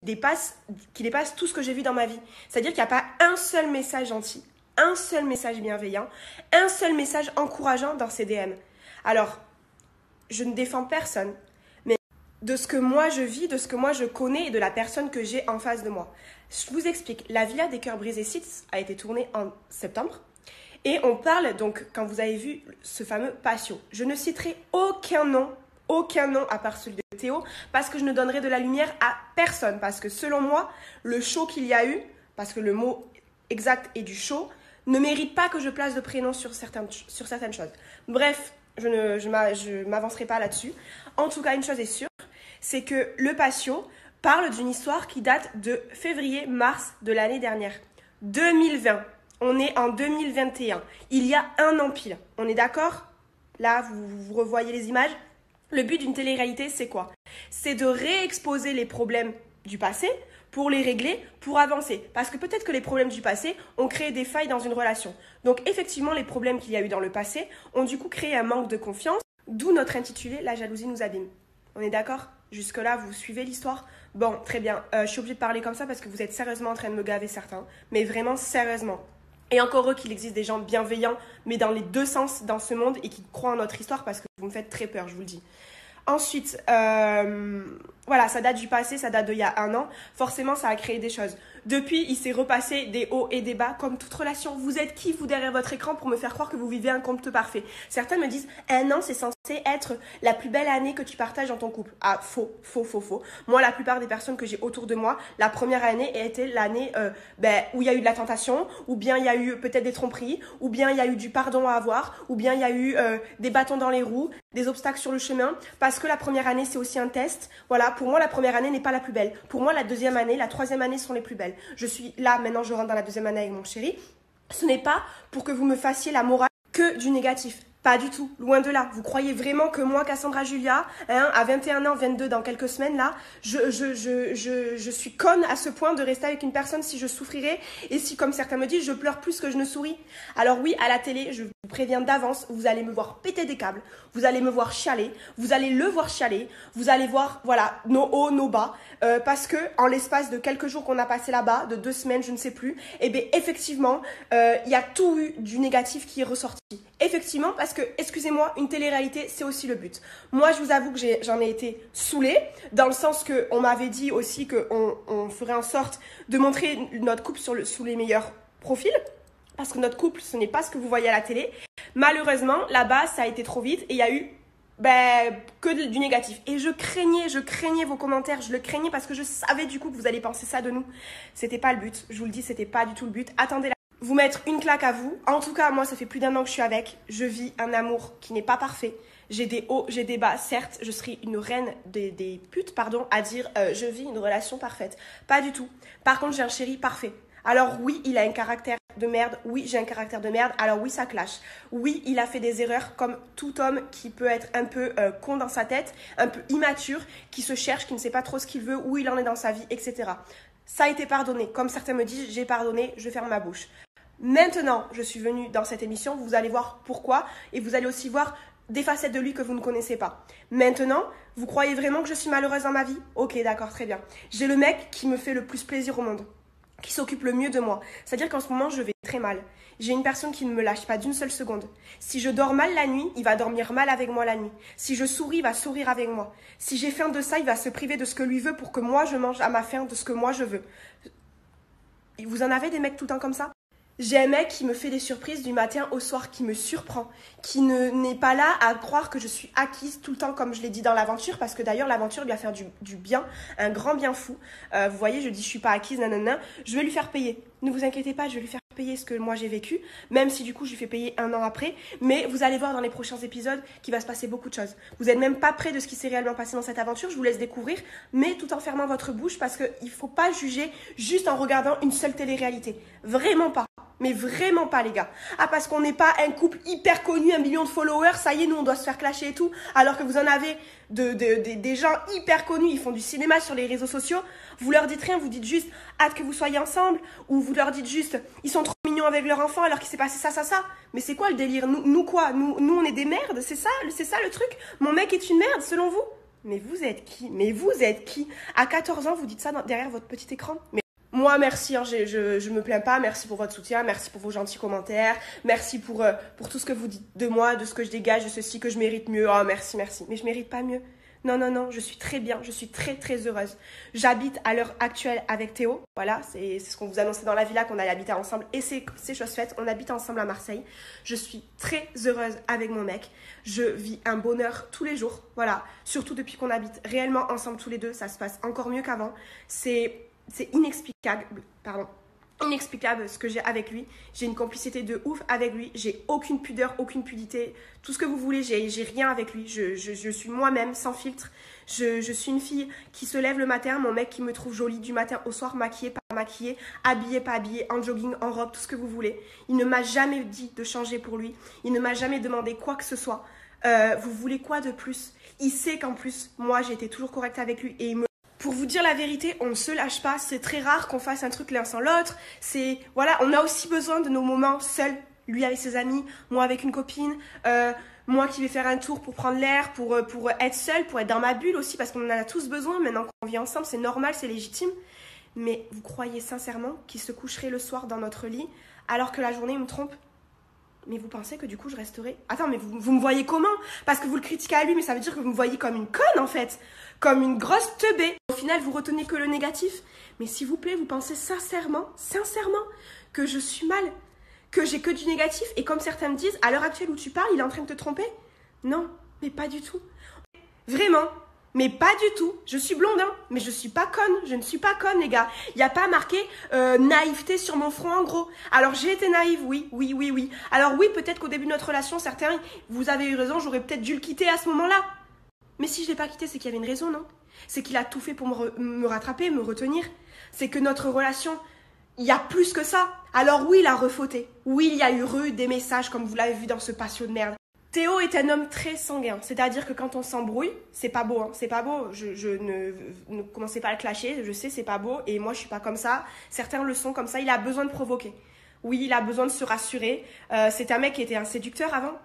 qui dépasse tout ce que j'ai vu dans ma vie. C'est-à-dire qu'il n'y a pas un seul message gentil, un seul message bienveillant, un seul message encourageant dans ces DM. Alors, je ne défends personne, mais de ce que moi je vis, de ce que moi je connais et de la personne que j'ai en face de moi. Je vous explique, La Villa des Cœurs Brisés Sits a été tournée en septembre. Et on parle donc, quand vous avez vu ce fameux patio, je ne citerai aucun nom à part celui de Théo, parce que je ne donnerai de la lumière à personne. Parce que selon moi, le show qu'il y a eu, parce que le mot exact est du show, ne mérite pas que je place de prénom sur certaines choses. Bref, je m'avancerai pas là-dessus. En tout cas, une chose est sûre, c'est que le patio parle d'une histoire qui date de février-mars de l'année dernière, 2020. On est en 2021. Il y a un an pile. On est d'accord? Là, vous revoyez les images. Le but d'une télé-réalité, c'est quoi? C'est de réexposer les problèmes du passé pour les régler, pour avancer. Parce que peut-être que les problèmes du passé ont créé des failles dans une relation. Donc effectivement, les problèmes qu'il y a eu dans le passé ont du coup créé un manque de confiance, d'où notre intitulé « La jalousie nous abîme ». On est d'accord? Jusque-là, vous suivez l'histoire? Bon, très bien. Je suis obligée de parler comme ça parce que vous êtes sérieusement en train de me gaver certains. Mais vraiment, sérieusement. Et encore heureux qu'il existe des gens bienveillants, mais dans les deux sens dans ce monde et qui croient en notre histoire parce que vous me faites très peur, je vous le dis. Ensuite, voilà, ça date du passé, ça date d'il y a un an. Forcément, ça a créé des choses. Depuis, il s'est repassé des hauts et des bas, comme toute relation. Vous êtes qui, vous, derrière votre écran, pour me faire croire que vous vivez un couple parfait? Certains me disent, un an, c'est censé être la plus belle année que tu partages dans ton couple. Ah, faux. Moi, la plupart des personnes que j'ai autour de moi, la première année était l'année où il y a eu de la tentation, ou bien il y a eu peut-être des tromperies, ou bien il y a eu du pardon à avoir, ou bien il y a eu des bâtons dans les roues, des obstacles sur le chemin, parce que la première année, c'est aussi un test. Voilà, pour moi, la première année n'est pas la plus belle. Pour moi, la deuxième année, la troisième année sont les plus belles. Je suis là, maintenant, je rentre dans la deuxième année avec mon chéri. Ce n'est pas pour que vous me fassiez la morale que du négatif. Pas du tout, loin de là. Vous croyez vraiment que moi, Cassandra Julia, à 21 ans, 22 dans quelques semaines, là, je suis conne à ce point de rester avec une personne si je souffrirais et si, comme certains me disent, je pleure plus que je ne souris. Alors oui, à la télé, je vous préviens d'avance, vous allez me voir péter des câbles, vous allez me voir chialer, vous allez le voir chialer, vous allez voir, voilà, nos hauts, nos bas, parce que en l'espace de quelques jours qu'on a passé là-bas, de 2 semaines, je ne sais plus, eh bien, effectivement, il y a tout eu du négatif qui est ressorti. Effectivement, parce que, excusez-moi, une télé-réalité, c'est aussi le but. Moi, je vous avoue que j'en ai été saoulée, dans le sens qu'on m'avait dit aussi qu'on ferait en sorte de montrer notre couple sous les meilleurs profils, parce que notre couple, ce n'est pas ce que vous voyez à la télé. Malheureusement, là-bas, ça a été trop vite et il y a eu que du négatif. Et je craignais vos commentaires, je le craignais parce que je savais du coup que vous allez penser ça de nous. C'était pas le but, je vous le dis, c'était pas du tout le but. Attendez vous mettre une claque à vous. En tout cas, moi, ça fait plus d'1 an que je suis avec. Je vis un amour qui n'est pas parfait. J'ai des hauts, j'ai des bas. Certes, je serai une reine des putes, pardon, à dire je vis une relation parfaite. Pas du tout. Par contre, j'ai un chéri parfait. Alors oui, il a un caractère de merde. Oui, j'ai un caractère de merde. Alors oui, ça clash. Oui, il a fait des erreurs comme tout homme qui peut être un peu con dans sa tête, un peu immature, qui se cherche, qui ne sait pas trop ce qu'il veut, où il en est dans sa vie, etc. Ça a été pardonné. Comme certains me disent, j'ai pardonné, je ferme ma bouche. Maintenant, je suis venue dans cette émission, vous allez voir pourquoi et vous allez aussi voir des facettes de lui que vous ne connaissez pas. Maintenant, vous croyez vraiment que je suis malheureuse dans ma vie? Ok, d'accord, très bien. J'ai le mec qui me fait le plus plaisir au monde, qui s'occupe le mieux de moi. C'est-à-dire qu'en ce moment, je vais très mal. J'ai une personne qui ne me lâche pas d'une seule seconde. Si je dors mal la nuit, il va dormir mal avec moi la nuit. Si je souris, il va sourire avec moi. Si j'ai faim de ça, il va se priver de ce que lui veut pour que moi, je mange à ma faim de ce que moi, je veux. Vous en avez des mecs tout le temps comme ça? J'ai un mec qui me fait des surprises du matin au soir, qui me surprend, qui n'est pas là à croire que je suis acquise tout le temps comme je l'ai dit dans l'aventure, parce que d'ailleurs l'aventure lui a fait du bien, un grand bien fou. Vous voyez, je dis je suis pas acquise, nanana, je vais lui faire payer. Ne vous inquiétez pas, je vais lui faire payer ce que moi j'ai vécu, même si du coup je lui fais payer 1 an après, mais vous allez voir dans les prochains épisodes qu'il va se passer beaucoup de choses. Vous n'êtes même pas près de ce qui s'est réellement passé dans cette aventure, je vous laisse découvrir, mais tout en fermant votre bouche, parce qu'il ne faut pas juger juste en regardant une seule télé-réalité. Vraiment pas. Mais vraiment pas les gars. Ah parce qu'on n'est pas un couple hyper connu, 1 million de followers, ça y est nous on doit se faire clasher et tout, alors que vous en avez des gens hyper connus, ils font du cinéma sur les réseaux sociaux, vous leur dites rien, vous dites juste hâte que vous soyez ensemble, ou vous leur dites juste ils sont trop mignons avec leur enfant alors qu'il s'est passé ça. Mais c'est quoi le délire? Nous quoi? Nous on est des merdes, c'est ça le truc? Mon mec est une merde selon vous? Mais vous êtes qui? Mais vous êtes qui? À 14 ans, vous dites ça derrière votre petit écran? Mais moi, merci, hein, je me plains pas. Merci pour votre soutien, merci pour vos gentils commentaires, merci pour tout ce que vous dites de moi, de ce que je dégage, de ceci que je mérite mieux. Oh, merci, merci. Mais je mérite pas mieux. Non, non, non, je suis très bien, je suis très, très heureuse. J'habite à l'heure actuelle avec Théo. Voilà, c'est ce qu'on vous annonçait dans la villa, qu'on allait habiter ensemble. Et c'est chose faite, on habite ensemble à Marseille. Je suis très heureuse avec mon mec. Je vis un bonheur tous les jours. Voilà, surtout depuis qu'on habite réellement ensemble tous les deux. Ça se passe encore mieux qu'avant. C'est inexplicable, pardon. Inexplicable ce que j'ai avec lui. J'ai une complicité de ouf avec lui. J'ai aucune pudeur, aucune pudité. Tout ce que vous voulez, j'ai rien avec lui. Je suis moi-même, sans filtre. Je suis une fille qui se lève le matin. Mon mec qui me trouve jolie du matin au soir, maquillée, pas maquillée, habillée, pas habillée, en jogging, en robe, tout ce que vous voulez. Il ne m'a jamais dit de changer pour lui. Il ne m'a jamais demandé quoi que ce soit. Vous voulez quoi de plus? Il sait qu'en plus, moi, j'ai été toujours correcte avec lui et il me... Pour vous dire la vérité, on ne se lâche pas. C'est très rare qu'on fasse un truc l'un sans l'autre. Voilà, on a aussi besoin de nos moments seuls. Lui avec ses amis, moi avec une copine, moi qui vais faire un tour pour prendre l'air, pour être seule, pour être dans ma bulle aussi, parce qu'on en a tous besoin. Maintenant qu'on vit ensemble, c'est normal, c'est légitime. Mais vous croyez sincèrement qu'il se coucherait le soir dans notre lit, alors que la journée il me trompe? Mais vous pensez que du coup je resterai... Attends, mais vous me voyez comment? Parce que vous le critiquez à lui, mais ça veut dire que vous me voyez comme une conne en fait. Comme une grosse teubée. Au final, vous retenez que le négatif. Mais s'il vous plaît, vous pensez sincèrement, que je suis mal? Que j'ai que du négatif? Et comme certains me disent, à l'heure actuelle où tu parles, il est en train de te tromper? Non, mais pas du tout. Vraiment. Mais pas du tout. Je suis blonde, hein, mais je suis pas conne. Je ne suis pas conne, les gars. Il n'y a pas marqué naïveté sur mon front, en gros. Alors, j'ai été naïve, oui. Alors oui, peut-être qu'au début de notre relation, certains, vous avez eu raison, j'aurais peut-être dû le quitter à ce moment-là. Mais si je ne l'ai pas quitté, c'est qu'il y avait une raison, non? C'est qu'il a tout fait pour me rattraper, me retenir. C'est que notre relation, il y a plus que ça. Alors oui, il a refauté. Oui, il y a eu des messages, comme vous l'avez vu dans ce patio de merde. Théo est un homme très sanguin, c'est-à-dire que quand on s'embrouille, c'est pas beau, hein, c'est pas beau, ne commencez pas à le clasher, je sais, c'est pas beau, et moi je suis pas comme ça, certains le sont comme ça, il a besoin de provoquer. Oui, il a besoin de se rassurer, c'est un mec qui était un séducteur avant,